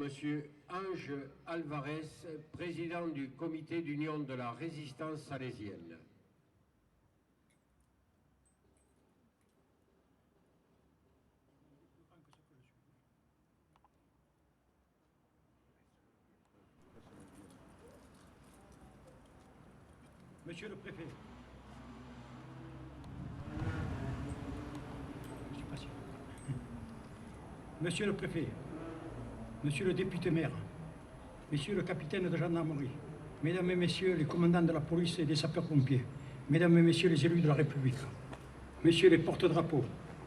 Monsieur Ange Alvarez, président du comité d'union de la résistance salésienne. Monsieur le préfet. Monsieur le préfet, monsieur le député maire, monsieur le capitaine de gendarmerie, mesdames et messieurs les commandants de la police et des sapeurs-pompiers, mesdames et messieurs les élus de la République, messieurs les porte-drapeaux,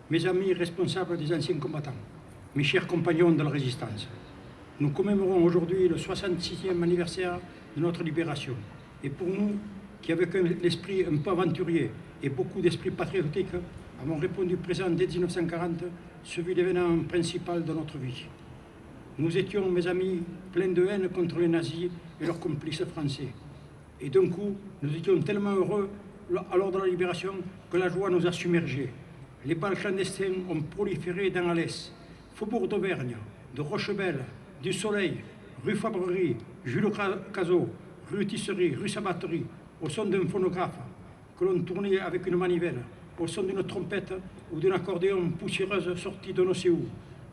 mes amis responsables des anciens combattants, mes chers compagnons de la résistance, nous commémorons aujourd'hui le 66e anniversaire de notre libération. Et pour nous, qui avec l'esprit un peu aventurier et beaucoup d'esprit patriotique, avons répondu présent dès 1940, ce fut l'événement principal de notre vie. Nous étions, mes amis, pleins de haine contre les nazis et leurs complices français. Et d'un coup, nous étions tellement heureux lors de la libération que la joie nous a submergés. Les balles clandestins ont proliféré dans Alès, Faubourg d'Auvergne, de Rochebelle, du Soleil, rue Fabrerie, Jules Cazot, rue Tisserie, rue Sabatterie, au son d'un phonographe que l'on tournait avec une manivelle, au son d'une trompette ou d'un accordéon poussiéreuse sorti de ne sait où.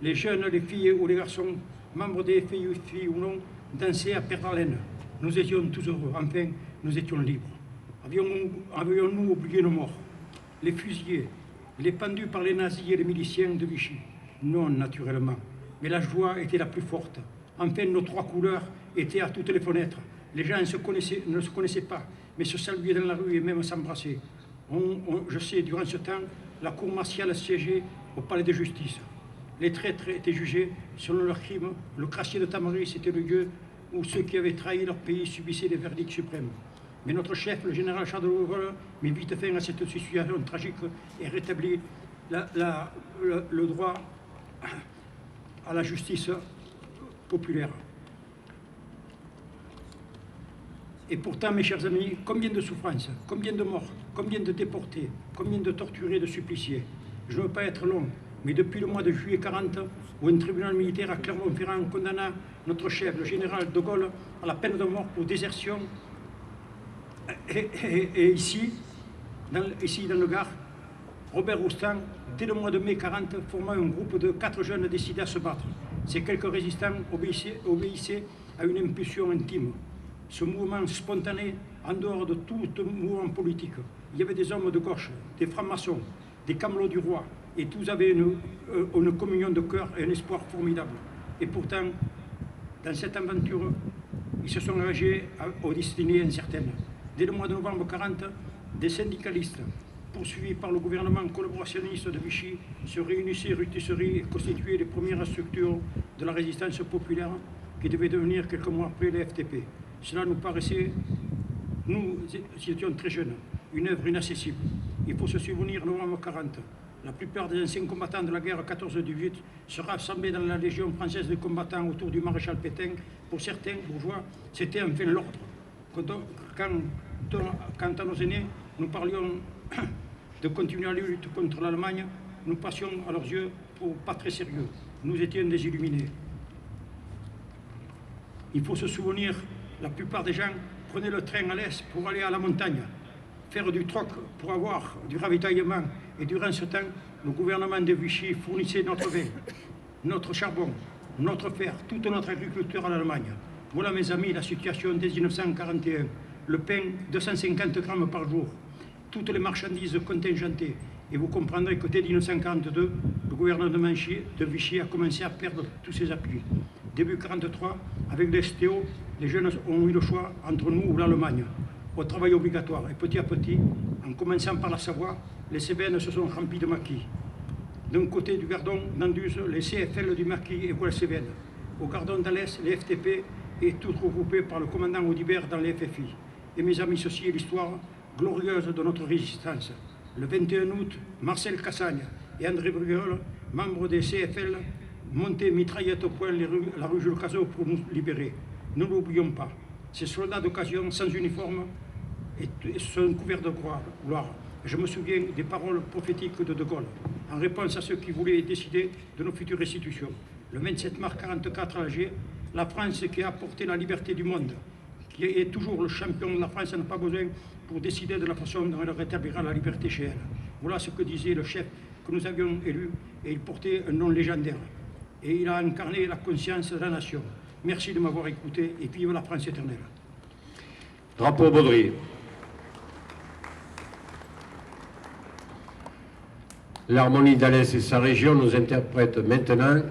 Les jeunes, les filles ou les garçons, membres des filles ou non, dansaient à perdre haleine. Nous étions tous heureux, enfin, nous étions libres. Avions-nous oublié nos morts, les fusillés, les pendus par les nazis et les miliciens de Vichy? Non, naturellement. Mais la joie était la plus forte. Enfin, nos trois couleurs étaient à toutes les fenêtres. Les gens ne se connaissaient pas, mais se saluaient dans la rue et même s'embrassaient. Je sais, durant ce temps, la cour martiale siégeait au palais de justice. Les traîtres étaient jugés selon leurs crimes. Le crassier de Tamaris était le lieu où ceux qui avaient trahi leur pays subissaient les verdicts suprêmes. Mais notre chef, le général Charles de Gaulle, mit vite fin à cette situation tragique et rétablit le droit à la justice populaire. Et pourtant, mes chers amis, combien de souffrances, combien de morts, combien de déportés, combien de torturés, de suppliciés. Je ne veux pas être long, mais depuis le mois de juillet 40, où un tribunal militaire à Clermont-Ferrand condamna notre chef, le général de Gaulle, à la peine de mort pour désertion, et ici, dans le Gard, Robert Roustan, dès le mois de mai 40, forma un groupe de 4 jeunes décidés à se battre. Ces quelques résistants obéissaient à une impulsion intime. Ce mouvement spontané, en dehors de tout mouvement politique, il y avait des hommes de gauche, des francs-maçons, des camelots du roi, et tous avaient une communion de cœur et un espoir formidable. Et pourtant, dans cette aventure, ils se sont engagés aux destinées incertaines. Dès le mois de novembre 40, des syndicalistes, poursuivis par le gouvernement collaborationniste de Vichy, se réunissaient rue Tisserie et constituaient les premières structures de la résistance populaire qui devait devenir quelques mois après les FTP. Cela nous paraissait, nous étions très jeunes, une œuvre inaccessible. Il faut se souvenir, novembre 40, la plupart des anciens combattants de la guerre 14-18 se rassemblaient dans la Légion française de combattants autour du maréchal Pétain. Pour certains bourgeois, c'était enfin l'ordre. Quant à nos aînés, nous parlions de continuer la lutte contre l'Allemagne, nous passions à leurs yeux pour pas très sérieux. Nous étions des illuminés. Il faut se souvenir, la plupart des gens prenaient le train à l'est pour aller à la montagne, faire du troc pour avoir du ravitaillement. Et durant ce temps, le gouvernement de Vichy fournissait notre vin, notre charbon, notre fer, toute notre agriculture à l'Allemagne. Voilà, mes amis, la situation dès 1941. Le pain, 250 grammes par jour, toutes les marchandises contingentées. Et vous comprendrez que dès 1942, le gouvernement de Vichy a commencé à perdre tous ses appuis. Début 1943, avec les STO, les jeunes ont eu le choix entre nous ou l'Allemagne, au travail obligatoire. Et petit à petit, en commençant par la Savoie, les Cévennes se sont remplis de maquis. D'un côté du Gardon, d'Anduze, les CFL du Maquis et les Cévennes. Au Gardon d'Alès, les FTP et tout regroupé par le commandant Audibert dans les FFI. Et mes amis, ceci est l'histoire glorieuse de notre résistance. Le 21 août, Marcel Cassagne et André Bruguel, membres des CFL, montaient mitraillette au poing la rue Jules Cazot pour nous libérer. Ne l'oublions pas. Ces soldats d'occasion sans uniforme sont couverts de gloire. Je me souviens des paroles prophétiques de Gaulle, en réponse à ceux qui voulaient décider de nos futures restitutions. Le 27 mars 1944 à Alger, La France qui a apporté la liberté du monde, qui est toujours le champion de la France, n'a pas besoin pour décider de la façon dont elle rétablira la liberté chez elle. Voilà ce que disait le chef que nous avions élu, et il portait un nom légendaire. Et il a incarné la conscience de la nation. Merci de m'avoir écouté et vive la France éternelle. Drapeau Baudry. L'harmonie d'Alès et sa région nous interprète maintenant